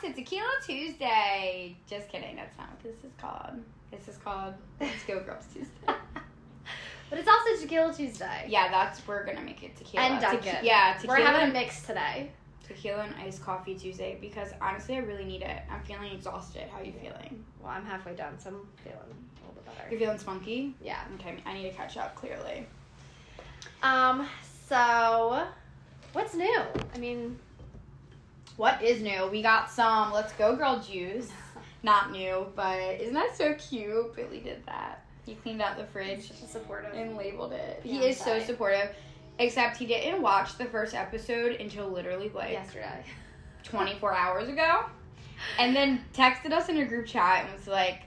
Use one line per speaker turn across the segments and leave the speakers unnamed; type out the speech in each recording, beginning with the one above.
to Tequila Tuesday. Just kidding. That's not what this is called. This is called Let's Go Girls Tuesday.
But it's also Tequila Tuesday.
Yeah, we're going to make it tequila.
And Dunkin'.
Tequila.
We're having a mix today.
Tequila and iced coffee Tuesday because honestly, I really need it. I'm feeling exhausted. How are you feeling?
Well, I'm halfway done, so I'm feeling a little bit better.
You're feeling spunky?
Yeah.
Okay, I need to catch up, clearly.
So, what's new? I mean...
What is new? We got some Let's Go Girl juice. Not new, but isn't that so cute? Billy did that. He cleaned out the fridge
supportive
and labeled it.
Yeah,
He is so supportive. Except he didn't watch the first episode until literally like
yesterday.
24 hours ago. And then texted us in a group chat and was like,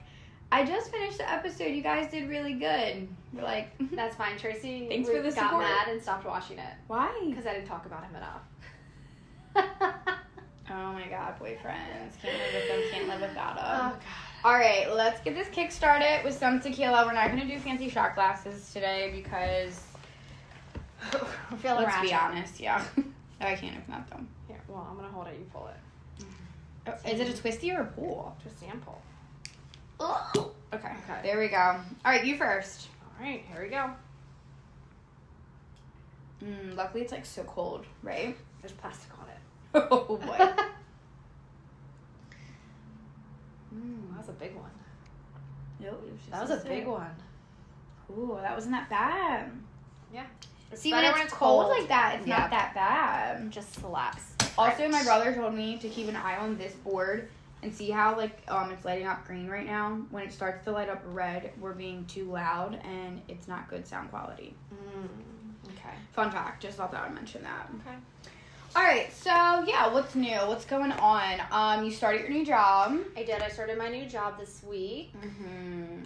I just finished the episode. You guys did really good. We're like,
that's fine. Tracy
thanks for the support.
Got mad and stopped watching it.
Why?
Because I didn't talk about him enough.
Oh my god, boyfriends. Can't live with them, can't live without them.
Oh god.
Alright, let's get this kick started with some tequila. We're not going to do fancy shot glasses today because
I'm feeling
let's
ratchet.
be honest, yeah. Oh, I can't open that though.
Here, well, I'm going to hold it. You pull it.
Oh, is it a twisty or a pull?
Twisty and pull.
Oh. Okay, there we go. Alright, you first.
Alright, here we go.
Luckily it's like so cold, right?
There's plastic on it.
Oh boy.
That was a big one.
Nope, it was just
That was a big one.
Ooh, that wasn't that bad.
Yeah.
See, when it's cold like that, it's not that bad.
Just slaps.
Also, my brother told me to keep an eye on this board and see how it's lighting up green right now. When it starts to light up red, we're being too loud and it's not good sound quality.
Okay.
Fun fact, just thought that I would mention that.
Okay.
All right, so yeah, what's new? What's going on? You started your new job.
I did. I started my new job this week.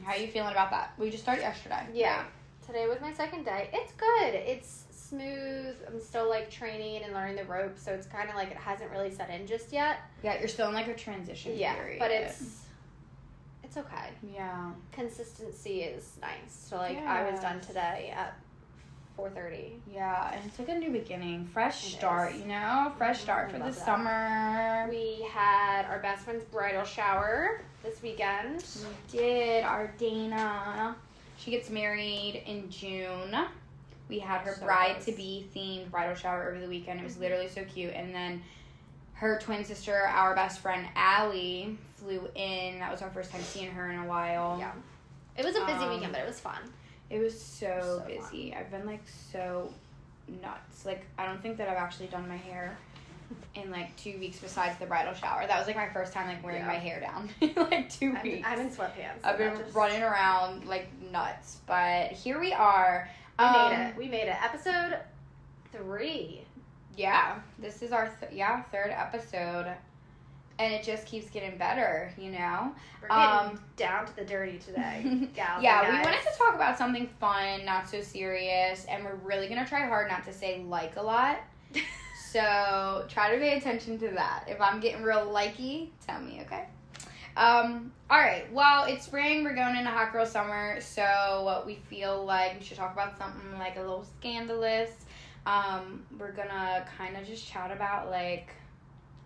How are you feeling about that? We just started yesterday.
Yeah. Today was my second day. It's good. It's smooth. I'm still like training and learning the ropes, so it's kind of like it hasn't really set in just yet.
Yeah, you're still in like a transition period.
But it's okay.
Yeah.
Consistency is nice. So like I was done today at 4:30.
Yeah, and it's like a new beginning, fresh start, you know? Fresh start for the summer.
We had our best friend's bridal shower this weekend.
We did. Our Dana, she gets married in June. We had her bride-to-be themed bridal shower over the weekend. It was literally so cute. And then her twin sister, our best friend, Allie, flew in. That was our first time seeing her in a while.
Yeah. It was a busy weekend, but it was fun.
It was so busy. Fun. I've been like so nuts. Like I don't think that I've actually done my hair in like 2 weeks besides the bridal shower. That was like my first time like wearing my hair down in like 2 weeks.
I'm in sweatpants.
I've been running around like nuts. But here we are.
We made it. Episode 3.
Yeah. This is our third episode. And it just keeps getting better, you know?
We're getting down to the dirty today, gals.
Yeah, we wanted to talk about something fun, not so serious, and we're really going to try hard not to say like a lot. So try to pay attention to that. If I'm getting real likey, tell me, okay? All right, well, it's spring. We're going into hot girl summer, so we feel like we should talk about something like a little scandalous. We're going to kind of just chat about like,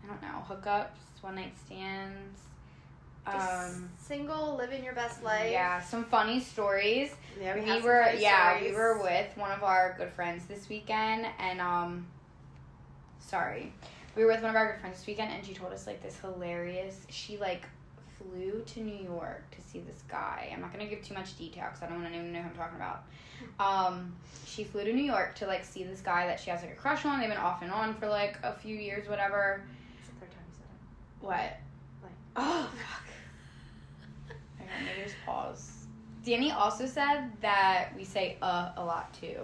I don't know, hookups. One-night stands.
Single, living your best life.
Yeah, some funny stories.
Yeah, we
were with one of our good friends this weekend, and we were with one of our good friends this weekend, and she told us like this hilarious. She like flew to New York to see this guy. I'm not gonna give too much detail because I don't want anyone to know who I'm talking about. She flew to New York to like see this guy that she has like a crush on. They've been off and on for like a few years, whatever. What?
Like,
oh, fuck. Okay, maybe just pause. Danny also said that we say a lot too.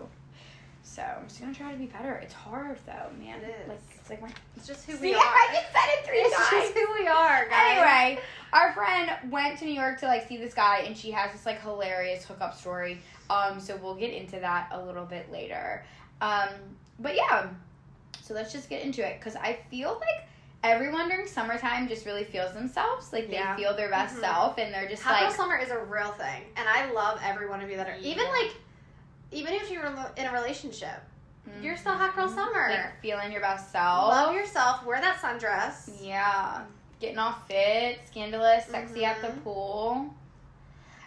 So I'm just gonna try to be better. It's hard though, man.
It is.
It's
just who we are.
I just said it 3 times.
It's just who we are, guys.
Anyway, our friend went to New York to like see this guy, and she has this like hilarious hookup story. So we'll get into that a little bit later. But yeah, so let's just get into it because I feel like everyone during summertime just really feels themselves. Like, they feel their best self, and they're just
Hot girl summer is a real thing. And I love every one of you that are, even if you're in a relationship, you're still hot girl summer.
Like, feeling your best self.
Love yourself. Wear that sundress.
Yeah. getting all fit, scandalous, sexy at the pool.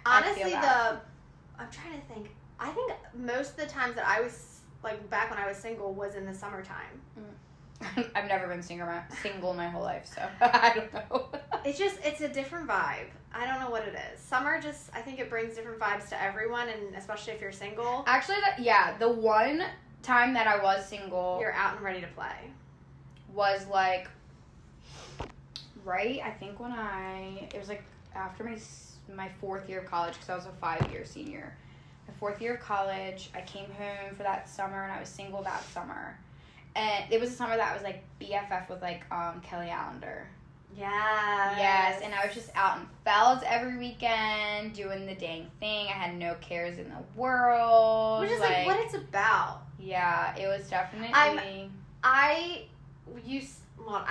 Honestly, I'm trying to think. I think most of the times that I was, like, back when I was single was in the summertime.
I've never been single my whole life, so I don't know.
It's a different vibe. I don't know what it is. Summer just, I think it brings different vibes to everyone, and especially if you're single.
Actually, the one time that I was single,
you're out and ready to play.
Was like, right? I think it was like after my 4th year of college, because I was a 5-year senior. My 4th year of college, I came home for that summer, and I was single that summer. And it was a summer that I was like BFF with like Kelly Allender. Yes, and I was just out in Fells every weekend doing the dang thing. I had no cares in the world.
Which is like what it's about.
Yeah, it was definitely.
I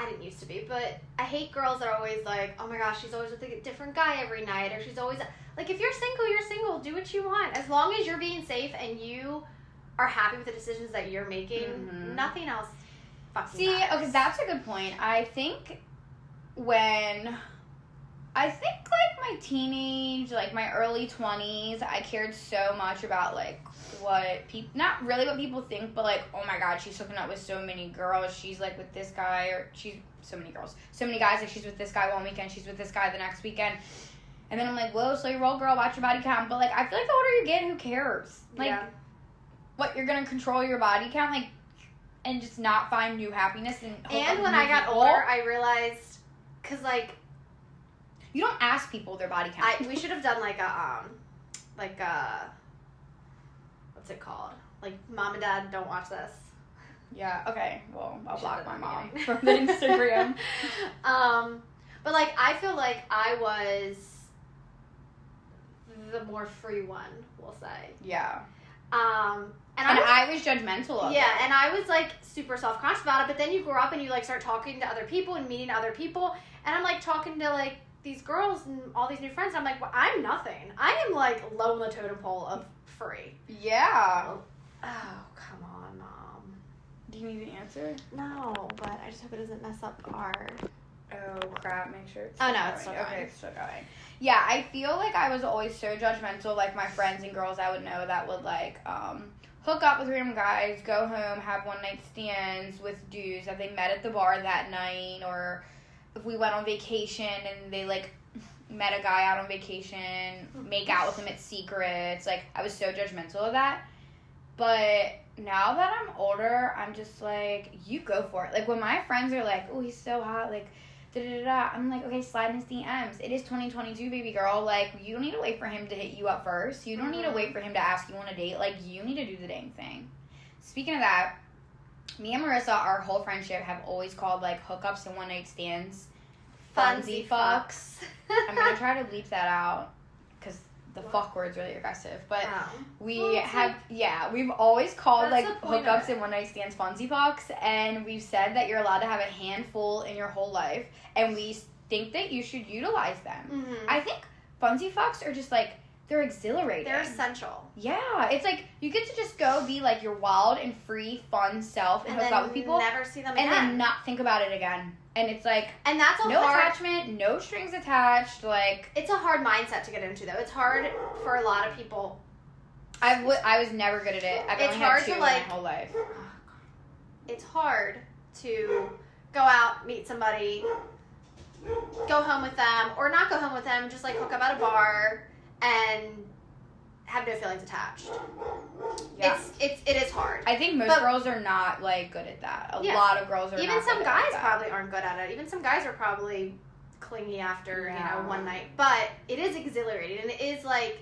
didn't used to be, but I hate girls that are always like, oh my gosh, she's always with a different guy every night, or she's always like, if you're single, do what you want. As long as you're being safe and you are happy with the decisions that you're making, nothing else fucking matters.
Okay, that's a good point. I think like my teenage, like my early 20s, I cared so much about like what people, not really what people think, but like, oh my god, she's hooking up with so many girls, she's like with this guy, or she's so many guys, like she's with this guy one weekend, she's with this guy the next weekend. And then I'm like, whoa, slow your roll, girl, watch your body count. But like, I feel like the older you get, who cares? Like, what, you're gonna control your body count, like, and just not find new happiness
and when I got older, I realized, because like,
you don't ask people their body count.
We should have done like a what's it called? Like, mom and dad, don't watch this.
Yeah, okay. Well, I'll block my mom from the Instagram.
But like, I feel like I was the more free one, we'll say.
Yeah.
And
I was judgmental of it.
Yeah, and I was like super self-conscious about it, but then you grow up and you like start talking to other people and meeting other people, and I'm like talking to like these girls and all these new friends, and I'm like, well, I'm nothing. I am like low on the totem pole of free.
Yeah.
Oh, come on, Mom.
Do you need an answer?
No, but I just hope it doesn't mess up our...
Oh, crap. Make sure it's
still going. It's still going.
Okay, it's still going. Yeah, I feel like I was always so judgmental. Like, my friends and girls I would know that would, like, hook up with random guys, go home, have one-night stands with dudes that they met at the bar that night, or if we went on vacation and they, like, met a guy out on vacation, make out with him at Secrets. Like, I was so judgmental of that. But now that I'm older, I'm just like, you go for it. Like, when my friends are like, oh, he's so hot, like, da-da-da-da, I'm like, okay, slide in his DMs. It is 2022, baby girl. Like, you don't need to wait for him to hit you up first. You don't need to wait for him to ask you on a date. Like, you need to do the dang thing. Speaking of that, me and Marissa, our whole friendship, have always called, like, hookups and one-night stands funsy fucks. I'm going to try to bleep that out, because the fuck word's really aggressive. But we've always called, like, hookups and one-night stands funsy fucks, and we've said that you're allowed to have a handful in your whole life, and we think that you should utilize them.
Mm-hmm.
I think funsy fucks are just, like, they're exhilarating.
They're essential.
Yeah. It's like, you get to just go be, like, your wild and free, fun self and hook up with people.
Never see them again.
And then not think about it again. And it's like,
and that's
no attachment, no strings attached, like...
It's a hard mindset to get into, though. It's hard for a lot of people.
I was never good at it. I've only had two in my whole life.
It's hard to go out, meet somebody, go home with them, or not go home with them, just, like, hook up at a bar and have no feelings attached.
Yeah.
It is hard.
I think most girls are not, like, good at that. A lot of girls are not good at that.
Even some guys probably aren't good at it. Even some guys are probably clingy after, one night. But it is exhilarating, and it is, like,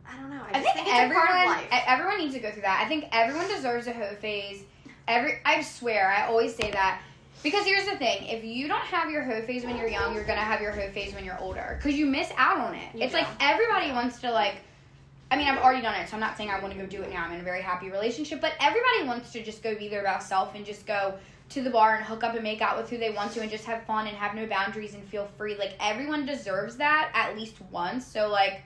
I don't know. I think it's a part of life.
Everyone needs to go through that. I think everyone deserves a hoe phase. I swear, I always say that. Because here's the thing, if you don't have your hoe phase when you're young, you're going to have your hoe phase when you're older. Because you miss out on it. It's like everybody wants to, like, I mean, I've already done it, so I'm not saying I want to go do it now. I'm in a very happy relationship. But everybody wants to just go be their best self and just go to the bar and hook up and make out with who they want to and just have fun and have no boundaries and feel free. Like, everyone deserves that at least once. So, like,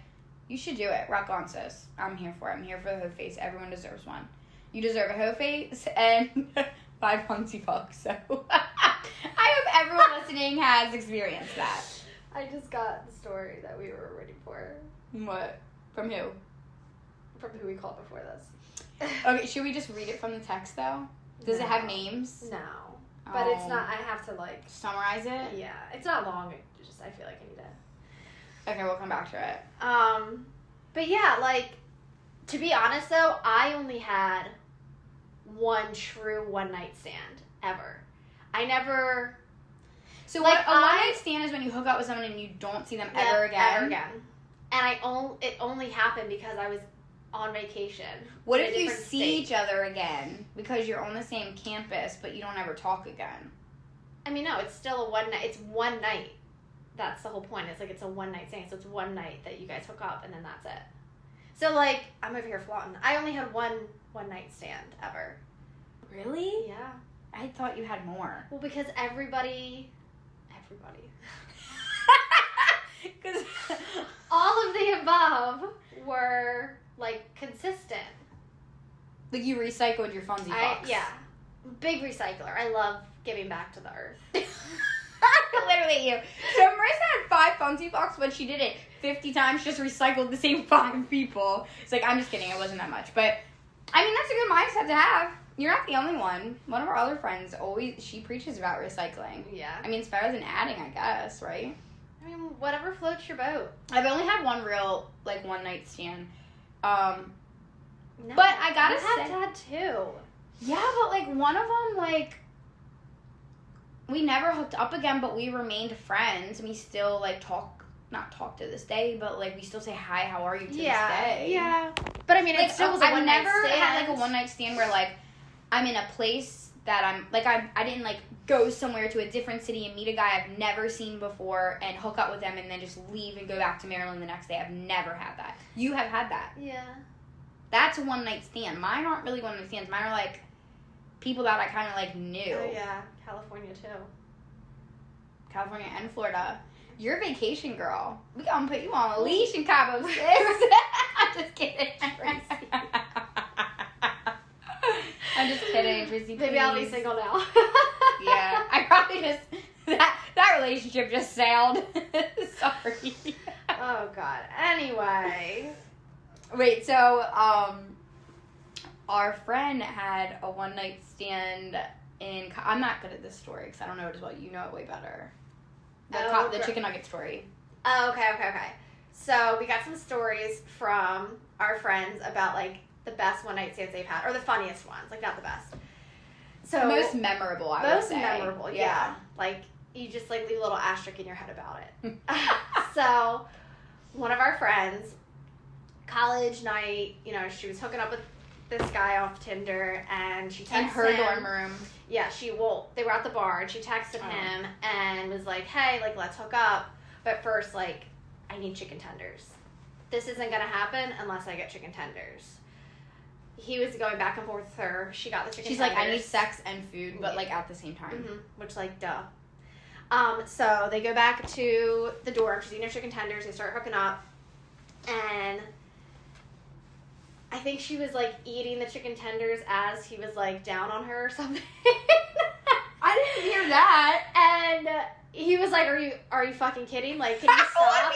you should do it. Rock on, sis. I'm here for it. I'm here for the hoe phase. Everyone deserves one. You deserve a hoe phase, and 5 punchy fucks, so I hope everyone listening has experienced that.
I just got the story that we were waiting for.
What? From who?
From who we called before this.
Okay, should we just read it from the text, though? Does it have
No.
names?
No. But it's not, I have to, like...
Summarize it?
Yeah. It's not long. It's just, I feel like I need to...
Okay, we'll come back to it.
But yeah, like, to be honest, though, I only had one true one-night stand ever. I never...
So
Like,
what a one-night stand is when you hook up with someone and you don't see them ever again?
Ever again. And it only happened because I was on vacation.
What
in a
if you
different
see
state.
each other again because you're on the same campus but you don't ever talk again?
I mean, no, it's still a one night. It's one night. That's the whole point. It's like it's a one-night stand, so it's one night that you guys hook up, and then that's it. So, like, I'm over here flaunting. I only had one one-night stand ever.
Really?
Yeah.
I thought you had more.
Well, because everybody,
Because
all of the above were, like, consistent.
like you recycled your funsy fucks.
Yeah. Big recycler. I love giving back to the earth.
Literally you. So Marissa had 5 funsy fucks, but she did it 50 times, just recycled the same 5 people. It's like, I'm just kidding, it wasn't that much. But, I mean, that's a good mindset to have. You're not the only one. One of our other friends she preaches about recycling.
Yeah.
I mean, it's better than adding, I guess, right?
I mean, whatever floats your boat.
I've only had one real, like, one-night stand.
No,
But I gotta
you
say...
had two.
Yeah, but, like, one of them, like... We never hooked up again, but we remained friends. And we still, like, not talk to this day, but, like, we still say hi, how are you to this day.
Yeah. But, I mean,
Like,
it still was a
I've
one-night
never
stand.
had, like, a one-night stand where, like, I'm in a place that I'm, like, I didn't, like, go somewhere to a different city and meet a guy I've never seen before and hook up with them and then just leave and go back to Maryland the next day. I've never had that. You have had that.
Yeah.
That's a one-night stand. Mine aren't really one-night stands. Mine are, like, people that I kind of, like, knew.
Oh, yeah. California, too.
California and Florida. You're a vacation girl. We gonna put you on a leash in Cabo, sis. I'm just kidding. I'm just kidding, Tracy.
Maybe I'll be
please.
single now.
Yeah, I probably just that relationship just sailed. Sorry.
Oh, God. Anyway.
Wait, so our friend had a one-night stand in. I'm not good at this story because I don't know it as well. You know it way better. The chicken nugget story.
Oh, okay. So we got some stories from our friends about, like, the best one-night stands they've had, or the funniest ones, like, not the best. So
Most memorable, I would say.
Most memorable, yeah. Like, you just, like, leave a little asterisk in your head about it. So, one of our friends, college night, you know, she was hooking up with this guy off Tinder, and she texted
In her
him.
dorm room.
Yeah, they were at the bar, and she texted him and was like, hey, like, let's hook up. But first, like, I need chicken tenders. This isn't going to happen unless I get chicken tenders. He was going back and forth with her. She got the chicken
She's
tenders.
like, I need sex and food, but, like, at the same time.
Mm-hmm. Which, like, duh. So they go back to the dorm. She's eating her chicken tenders. They start hooking up. And I think she was, like, eating the chicken tenders as he was, like, down on her or something.
I didn't hear that.
And he was like, are you fucking kidding? Like, can you
I
stop?
would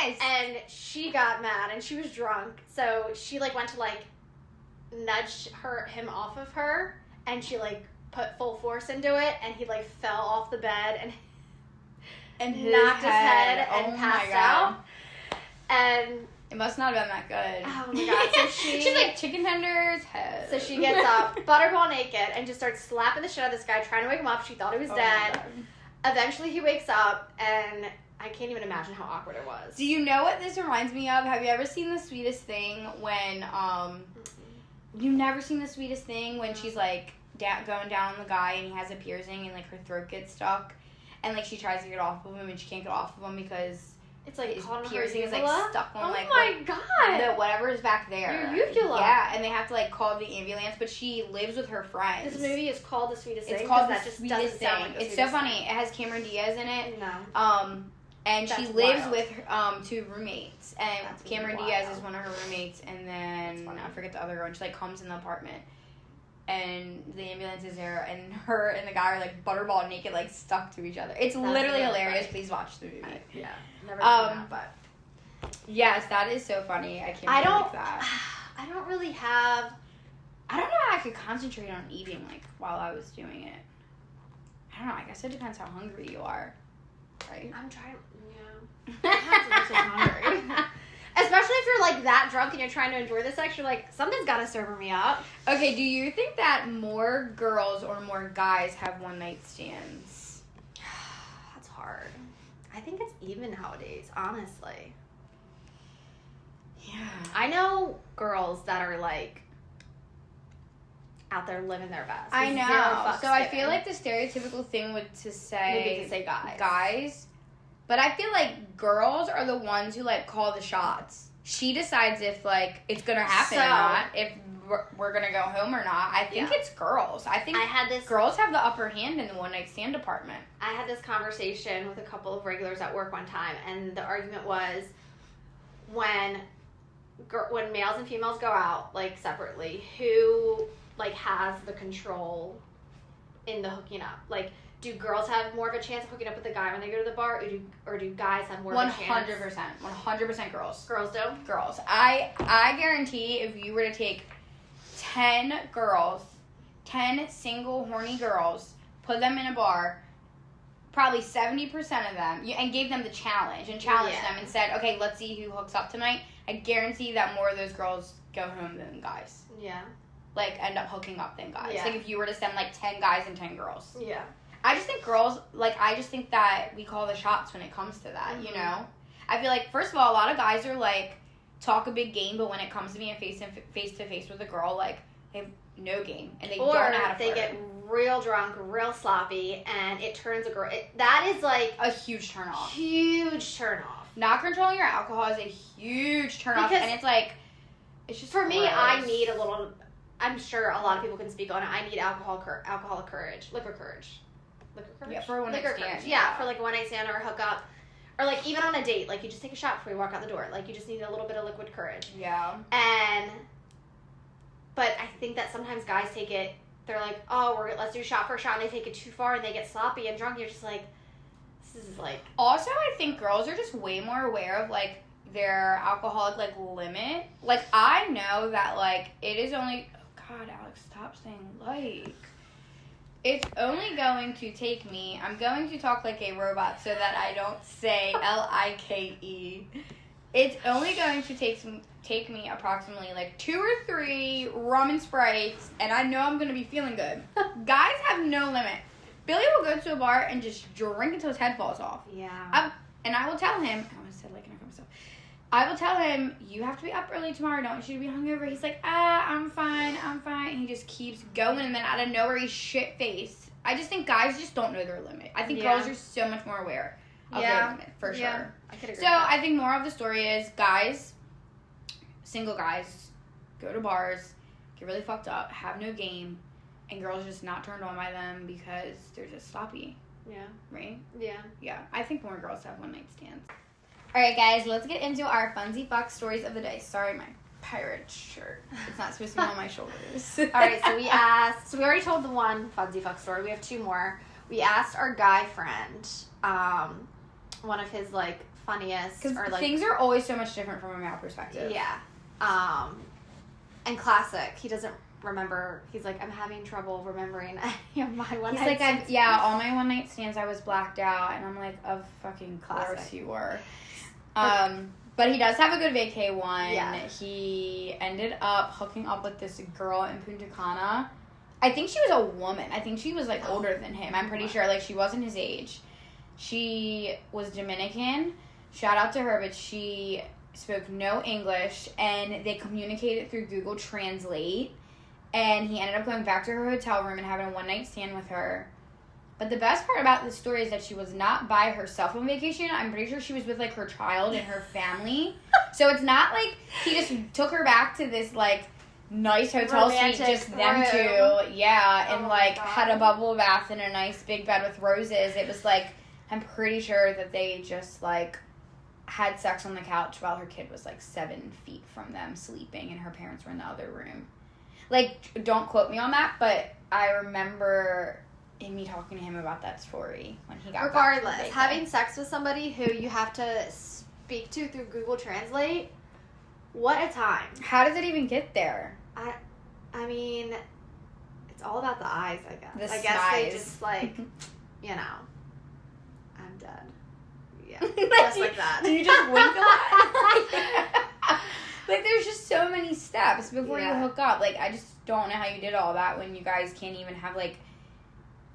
be pissed.
And she got mad, and she was drunk. So she, like, went to, like, nudge him off of her, and she, like, put full force into it, and he, like, fell off the bed and knocked his head and passed out. And
it must not have been that good.
oh my God. So
she's like, chicken tenders, head.
So she gets up, butterball naked, and just starts slapping the shit out of this guy, trying to wake him up. She thought he was dead. Eventually he wakes up, and I can't even imagine how awkward it was.
Do you know what this reminds me of? Have you ever seen The Sweetest Thing when, you've never seen The Sweetest Thing when she's, like, going down on the guy and he has a piercing and, like, her throat gets stuck and, like, she tries to get off of him and she can't get off of him because
it's like
his
caught on
piercing
her
is, like,
uvula?
stuck on, like,
oh my God.
the whatever is back there.
Your uvula.
Yeah, and they have to, like, call the ambulance, but she lives with her friends.
This movie is called The Sweetest Thing.
It's called
that
The
just
Sweetest
doesn't
Thing.
sound like The
It's so
Sweetest
funny.
Thing.
It has Cameron Diaz in it.
No.
And
That's
she lives
wild.
with 2 roommates, and
That's
Cameron
wild.
Diaz is one of her roommates, and then
That's funny.
I forget the other girl, and she, like, comes in the apartment. and the ambulance is there, and her and the guy are like butterball naked, like stuck to each other. It's
That's
literally
really
hilarious.
funny.
Please watch the movie.
Yeah, never seen that, but
Yes, that is so funny. I can't
I
believe
don't.
that.
I don't really have.
I don't know how I could concentrate on eating like while I was doing it. I don't know. I guess it depends how hungry you are, right?
I'm trying. Yeah. I'm so hungry. Especially if you're like that drunk and you're trying to enjoy the sex, you're like, something's gotta serve me up.
Okay, do you think that more girls or more guys have one night stands?
That's hard. I think it's even nowadays, honestly.
Yeah.
I know girls that are like out there living their best.
I
Zero
know.
fucks
So I
given.
feel like the stereotypical thing would
Would be
say
to say guys.
guys. But I feel like girls are the ones who like call the shots. She decides if like it's gonna happen or
So-
not, if we're gonna go home or not. I think
Yeah.
it's girls. I think
I had this
girls have the upper hand in the one night stand department.
I had this conversation with a couple of regulars at work one time, and the argument was when males and females go out like separately, who like has the control in the hooking up? Like, do girls have more of a chance of hooking up with a guy when they go to the bar, or do guys have more of a chance?
100% girls.
Girls do.
Girls. I guarantee if you were to take 10 girls, 10 single horny girls, put them in a bar, probably 70% of them, and gave them the challenge and challenged
Yeah.
them and said, okay, let's see who hooks up tonight. I guarantee that more of those girls go home than guys.
Yeah.
Like, end up hooking up than guys.
Yeah.
Like, if you were to send, like, 10 guys and 10 girls.
Yeah.
I just think girls, like, I just think that we call the shots when it comes to that, you know? I feel like, first of all, a lot of guys are, like, talk a big game, but when it comes to being face to face with a girl, like, they have no game, and they don't know how to
they
flirt.
get real drunk, real sloppy, and it turns a girl. That is like
A huge turn off.
huge turn off.
Not controlling your alcohol is a huge turn off,
Because
and it's like, it's just
For me,
gross.
I need a little. I'm sure a lot of people can speak on it. I need alcoholic courage, liquor courage.
Yeah, for a one-night
Liquor
stand,
courage.
yeah.
Yeah, for like one night stand or a hookup, or like even on a date. Like you just take a shot before you walk out the door. Like you just need a little bit of liquid courage.
Yeah.
But I think that sometimes guys take it. They're like, oh, let's do shot for shot, and they take it too far, and they get sloppy and drunk. You're just like, this is like.
Also, I think girls are just way more aware of, like, their alcoholic, like, limit. Like, I know that, like, it is only... Oh, God, Alex, stop saying, like... It's only going to take me... I'm going to talk like a robot so that I don't say L-I-K-E. It's only going to take me approximately, like, 2 or 3 rum and Sprites, and I know I'm going to be feeling good. Guys have no limit. Billy will go to a bar and just drink until his head falls off.
Yeah.
And I will tell him, I almost said like an myself. I will tell him, you have to be up early tomorrow. I don't want you to be hungover. He's like, I'm fine. And he just keeps going. And then out of nowhere, he's shit-faced. I just think guys just don't know their limit. I think girls are so much more aware of their limit, for sure.
I could agree.
So I think more of the story is guys, single guys, go to bars, get really fucked up, have no game, and girls are just not turned on by them because they're just sloppy,
Yeah.
right?
Yeah.
Yeah, I think more girls have one night stands. Alright guys, let's get into our funsy fuck stories of the day. Sorry, my pirate shirt. It's not supposed to be on my shoulders.
All right, so we asked. So we already told the one funsy fuck story. We have 2 more. We asked our guy friend, one of his like funniest
Because
or like
things are always so much different from a male perspective.
yeah, and classic. He doesn't remember. He's like, I'm having trouble remembering any of my one.
He's
night
like,
stands."
all my one night stands I was blacked out, and I'm like, of fucking course
Classic.
you were. But he does have a good vacay one.
Yeah.
He ended up hooking up with this girl in Punta Cana. I think she was a woman. I think she was like older than him. I'm pretty sure. Like she wasn't his age. She was Dominican. Shout out to her, but she spoke no English, and they communicated through Google Translate. And he ended up going back to her hotel room and having a one night stand with her. But the best part about the story is that she was not by herself on vacation. I'm pretty sure she was with, like, her child and her family. So it's not like he just took her back to this, like, nice hotel suite,
Romantic
just them
room.
two. Yeah, and,
Oh my
like,
God.
had a bubble bath and a nice big bed with roses. It was, like, I'm pretty sure that they just, like, had sex on the couch while her kid was, like, 7 feet from them sleeping and her parents were in the other room. Like, don't quote me on that, but I remember me talking to him about that story when he got
Regardless,
back.
having sex with somebody who you have to speak to through Google Translate, what a time.
How does it even get there?
I mean, it's all about the eyes, I guess.
The
I guess they
smize.
just, like, you know, I'm dead. Yeah, just like that.
Do you just wink a lot? Like, there's just so many steps before you hook up. Like, I just don't know how you did all that when you guys can't even have, like,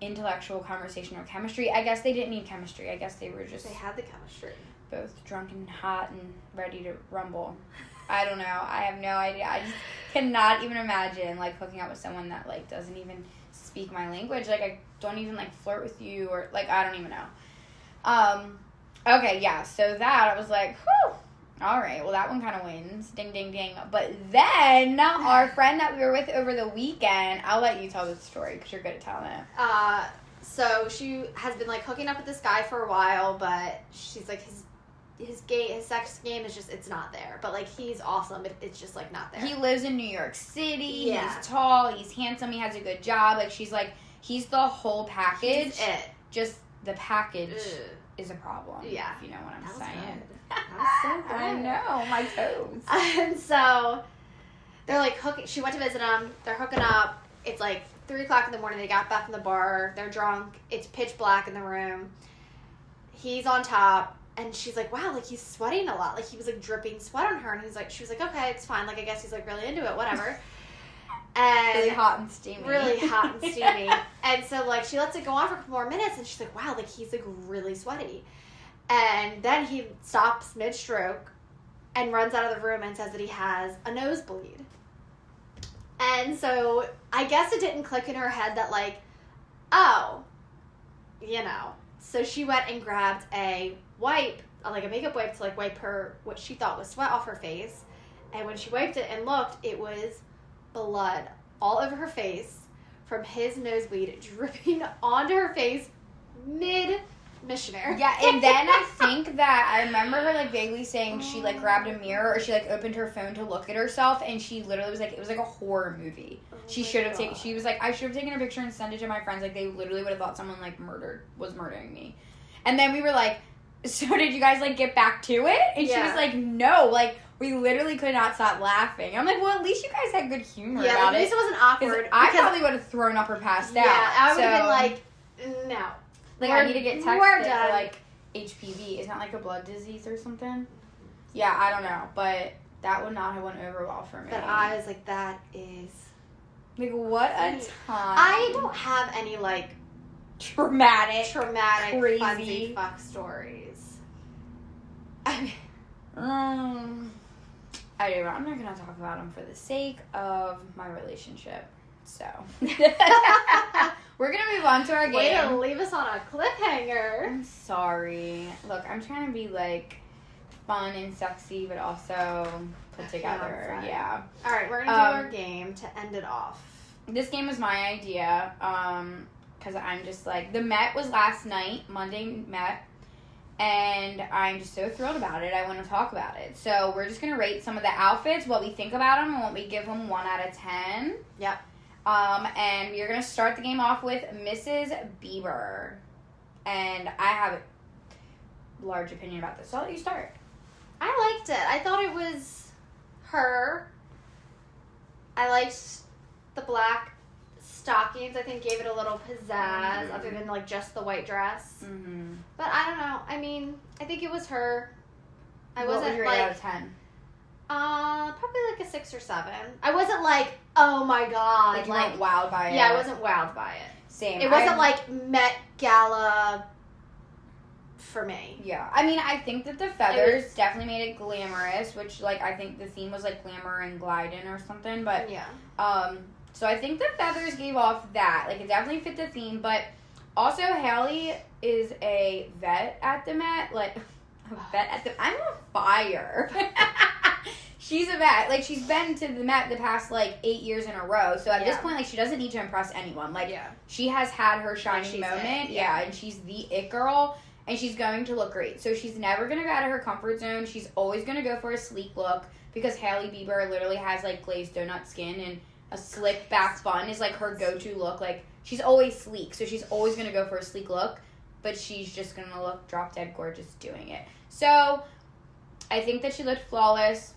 intellectual conversation or chemistry. I guess they didn't need chemistry. I guess they were just...
They had the chemistry.
Both drunk and hot and ready to rumble. I don't know. I have no idea. I just cannot even imagine, like, hooking up with someone that, like, doesn't even speak my language. Like, I don't even, like, flirt with you or, like, I don't even know. Okay, yeah. So that, I was like, whew. All right, well, that one kind of wins. Ding, ding, ding. But then, our friend that we were with over the weekend, I'll let you tell this story because you're good at telling it.
So she has been, like, hooking up with this guy for a while, but she's, like, his sex game is just, it's not there. But, like, he's awesome. It's just, like, not there.
He lives in New York City.
Yeah.
He's tall. He's handsome. He has a good job. Like, she's, like, he's the whole package.
He's it.
Just the package is a problem.
Yeah.
If you know what I'm
That was
saying.
good. That was so good.
I know. My toes.
And so they're like hooking. She went to visit him. They're hooking up. It's like 3 o'clock in the morning. They got back from the bar. They're drunk. It's pitch black in the room. He's on top, and she's like, "Wow, like he's sweating a lot. Like he was like dripping sweat on her." And she was like, "Okay, it's fine. Like I guess he's like really into it. Whatever." And
Really hot and steamy.
Really hot and steamy. And so like she lets it go on for a couple more minutes, and she's like, "Wow, like he's like really sweaty." And then he stops mid-stroke and runs out of the room and says that he has a nosebleed. And so I guess it didn't click in her head that, like, oh, you know. So she went and grabbed a wipe, like a makeup wipe to, like, wipe her, what she thought was sweat off her face. And when she wiped it and looked, it was blood all over her face from his nosebleed dripping onto her face mid-missionary.
Yeah, and then I think that I remember her like vaguely saying she like grabbed a mirror or she like opened her phone to look at herself, and she literally was like, it was like a horror movie. She should have taken. She was like, I should have taken a picture and sent it to my friends. Like they literally would have thought someone like was murdering me. And then we were like, so did you guys like get back to it? And she was like, no, like we literally could not stop laughing. I'm like, well, at least you guys had good humor about
at least
it.
it wasn't awkward.
I probably would have thrown up or passed out.
Yeah, I would have been like, no.
Like, I need to get tested
we're
for,
done.
like, HPV. Isn't that, like, a blood disease or something? Yeah, I don't know. But that would not have went over well for me.
But I was like, that is...
Like, what a time.
I don't have any, like...
Traumatic,
crazy,
crazy.
fuck stories. I mean...
I'm not going to talk about them for the sake of my relationship. So... We're going to move on to our game.
Way to leave us on a cliffhanger.
I'm sorry. Look, I'm trying to be, like, fun and sexy, but also put together. Yeah.
All right, we're going to do our game to end it off.
This game was my idea, because I'm just, like, the Met was last night, Monday Met, and I'm just so thrilled about it. I want to talk about it. So we're just going to rate some of the outfits, what we think about them, and what we give them 1 out of 10.
Yep.
And we are going to start the game off with Mrs. Bieber. And I have a large opinion about this, so I'll let you start.
I liked it. I thought it was her. I liked the black stockings. I think gave it a little pizzazz, other than like just the white dress.
Mm-hmm.
But I don't know. I mean, I think it was her. I
What
wasn't
was your
like
8 out of 10?
probably like a 6 or 7. I wasn't like, oh my god,
Like you weren't wowed by it?
Yeah, I wasn't wowed by it.
Same.
It wasn't like Met Gala for me.
Yeah. I mean, I think that the feathers definitely made it glamorous, which, like, I think the theme was, like, glamour and gliding or something, but,
yeah.
So I think the feathers gave off that. Like, it definitely fit the theme, but also Haley is a vet at the Met. Like, a vet at the... I'm on fire. She's a vet. Like, she's been to the Met the past, like, 8 years in a row. So at this point, like, she doesn't need to impress anyone. Like, she has had her shining moment. Yeah, and she's the it girl. And she's going to look great. So she's never going to go out of her comfort zone. She's always going to go for a sleek look. Because Hailey Bieber literally has, like, glazed donut skin. And a slick back bun is like her go-to look. Like, she's always sleek, so she's always gonna go for a sleek look, but she's just gonna look drop dead gorgeous doing it. So I think that she looked flawless,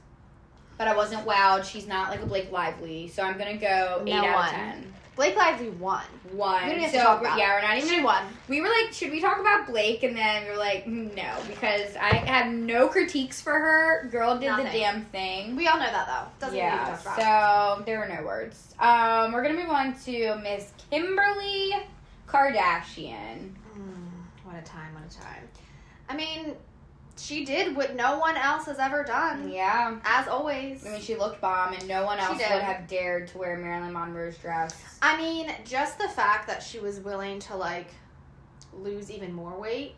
but I wasn't wowed. She's not like a Blake Lively, so I'm gonna go 8 out of 10.
Blake Lively won. We didn't have to talk about.
Yeah, we're not even.
She won.
We were like, should we talk about Blake? And then we were like, no, because I had no critiques for her. Girl did the damn thing.
We all know that though. Doesn't need to be talked
about. So there were no words. We're gonna move on to Miss Kimberly Kardashian.
What a time! What a time! I mean, she did what no one else has ever done.
Yeah.
As always.
I mean, she looked bomb, and no one else would have dared to wear Marilyn Monroe's dress.
I mean, just the fact that she was willing to, like, lose even more weight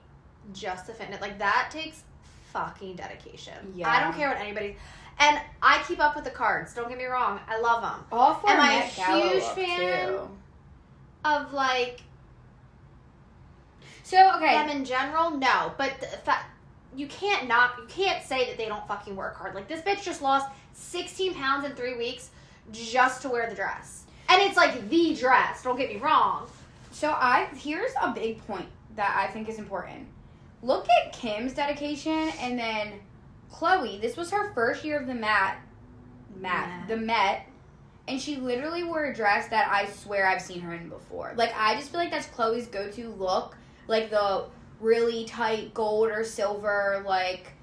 just to fit in it, like, that takes fucking dedication. Yeah. I don't care what anybody... And I keep up with the cards. Don't get me wrong. I love them.
All for
Am I
Met Gala
a huge
look,
fan
too.
Of, like...
So, okay.
Them in general? No. But the fact... You can't say that they don't fucking work hard. Like, this bitch just lost 16 pounds in 3 weeks just to wear the dress. And it's, like, the dress. Don't get me wrong.
So, here's a big point that I think is important. Look at Kim's dedication, and then Khloe. This was her first year of the Met, and she literally wore a dress that I swear I've seen her in before. Like, I just feel like that's Khloe's go-to look. Like, the really tight gold or silver, like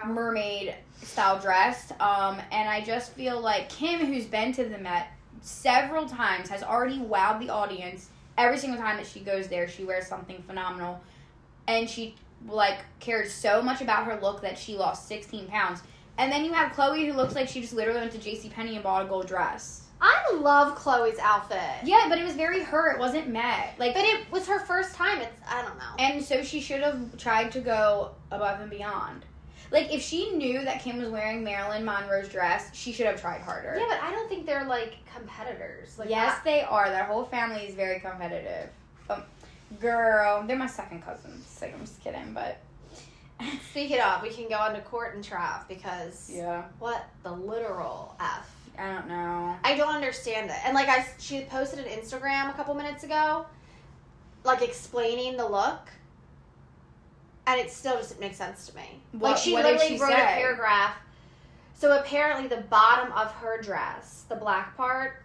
mermaid style dress. And I just feel like Kim, who's been to the Met several times, has already wowed the audience. Every single time that she goes there, she wears something phenomenal, and she like cared so much about her look that she lost 16 pounds. And then you have Khloe, who looks like she just literally went to JCPenney and bought a gold dress.
I love Khloe's outfit.
Yeah, but it was very her. It wasn't Met. Like,
but it was her first time. I don't know.
And so she should have tried to go above and beyond. Like, if she knew that Kim was wearing Marilyn Monroe's dress, she should have tried harder.
Yeah, but I don't think they're, like, competitors. Like,
yes, they are. Their whole family is very competitive. Girl, they're my second cousins. Like, I'm just kidding, but...
Speaking of, we can go on to Court and Trav, because...
Yeah.
What the literal F?
I don't know.
I don't understand it. And, like, she posted an Instagram a couple minutes ago, like, explaining the look. And it still doesn't make sense to me. Like, she literally wrote a paragraph. So apparently the bottom of her dress, the black part,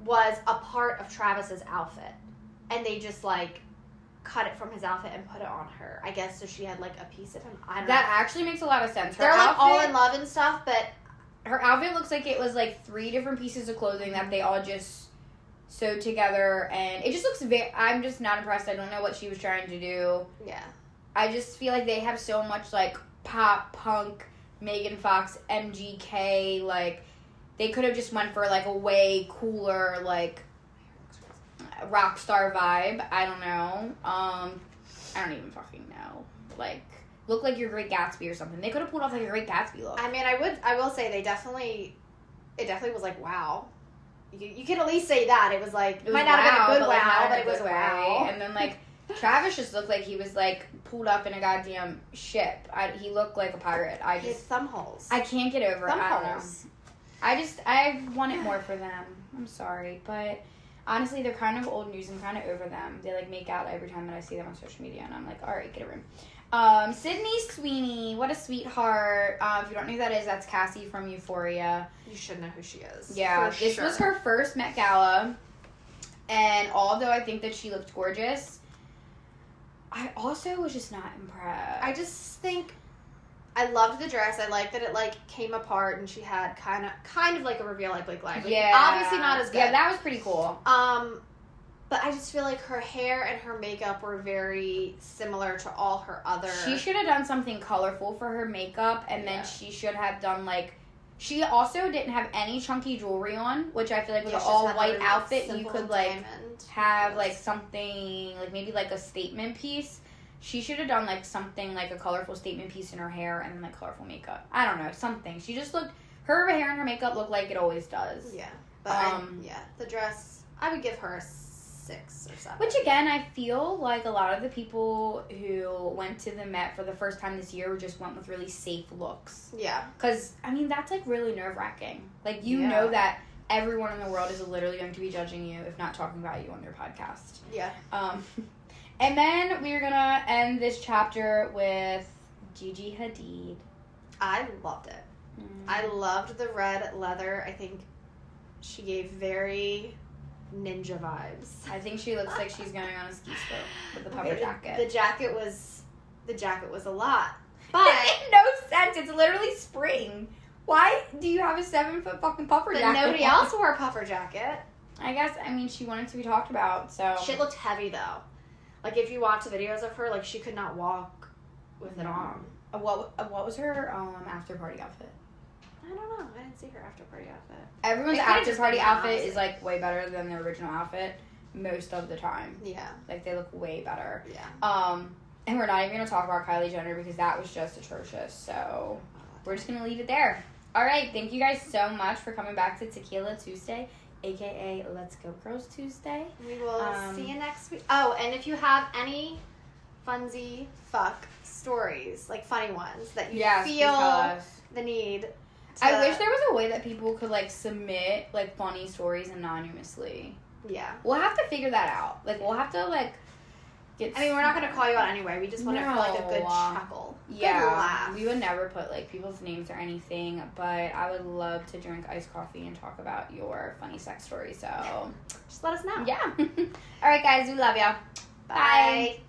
was a part of Travis's outfit. And they just, like, cut it from his outfit and put it on her. I guess so she had, like, a piece of him. I don't know.
That actually makes a lot of sense.
They're, like, all in love and stuff, but...
Her outfit looks like it was, like, 3 different pieces of clothing that they all just sewed together. And it just looks I'm just not impressed. I don't know what she was trying to do.
Yeah.
I just feel like they have so much, like, pop, punk, Megan Fox, MGK, like, they could have just went for, like, a way cooler, like, rock star vibe. I don't know. I don't even fucking know. Like, look like your Great Gatsby or something. They could have pulled off, like, a Great Gatsby look.
I mean, I will say it definitely was, like, wow. You can at least say that. It was, like, it might not have been a good wow, but it was wow.
And then, like, Travis just looked like he was, like, pulled up in a goddamn ship. He looked like a pirate.
His thumb holes.
I can't get over it. I don't
holes.
know. I want it more for them. I'm sorry. But, honestly, they're kind of old news. I'm kind of over them. They, like, make out every time that I see them on social media. And I'm like, all right, get a room. Sydney Sweeney. What a sweetheart. If you don't know who that is, that's Cassie from Euphoria.
You should know who she is.
Yeah. This was her first Met Gala. And although I think that she looked gorgeous, I also was just not impressed.
I just think I loved the dress. I liked that it, like, came apart and she had kind of like a reveal like Blake Lively.
Yeah.
Obviously not as good.
Yeah, that was pretty cool.
But I just feel like her hair and her makeup were very similar to all her other...
She should have done something colorful for her makeup, and then she should have done, like... She also didn't have any chunky jewelry on, which I feel like with an all-white outfit, you could, like, have, like, something, like, maybe, like, a statement piece. She should have done, like, something, like, a colorful statement piece in her hair and then, like, colorful makeup. I don't know, something. She just looked... Her hair and her makeup look like it always does.
Yeah. But, the dress, I would give her a 6 or 7.
Which, again, I feel like a lot of the people who went to the Met for the first time this year just went with really safe looks.
Yeah.
Because, I mean, that's, like, really nerve-wracking. Like, you know that everyone in the world is literally going to be judging you, if not talking about you on their podcast.
Yeah.
And then we're going to end this chapter with Gigi Hadid.
I loved it. I loved the red leather. I think she gave very ninja vibes.
I think she looks like she's going on a ski slope with the puffer jacket.
The jacket was a lot. But
it made no sense. It's literally spring. Why do you have a 7-foot fucking puffer jacket?
But nobody else wore a puffer jacket.
I guess, she wanted to be talked about, so.
Shit looked heavy, though. Like, if you watch the videos of her, like, she could not walk with it on.
What was her after party outfit?
I don't know. I didn't see her after party outfit.
Everyone's after party outfit is, like, way better than their original outfit most of the time.
Yeah.
Like, they look way better.
Yeah.
And we're not even going to talk about Kylie Jenner because that was just atrocious, so we're just going to leave it there. All right, thank you guys so much for coming back to Tequila Tuesday, a.k.a. Let's Go Girls Tuesday.
We will see you next week. Oh, and if you have any funsy fuck stories, like funny ones, that you feel the need to...
I wish there was a way that people could, like, submit, like, funny stories anonymously.
Yeah.
We'll have to figure that out. Like, we'll have to, like...
we're not going to call you out anyway. We just want it for, like, a good chuckle.
Yeah.
Good laugh.
We would never put, like, people's names or anything, but I would love to drink iced coffee and talk about your funny sex story, so...
Just let us know.
Yeah. All right, guys. We love y'all.
Bye.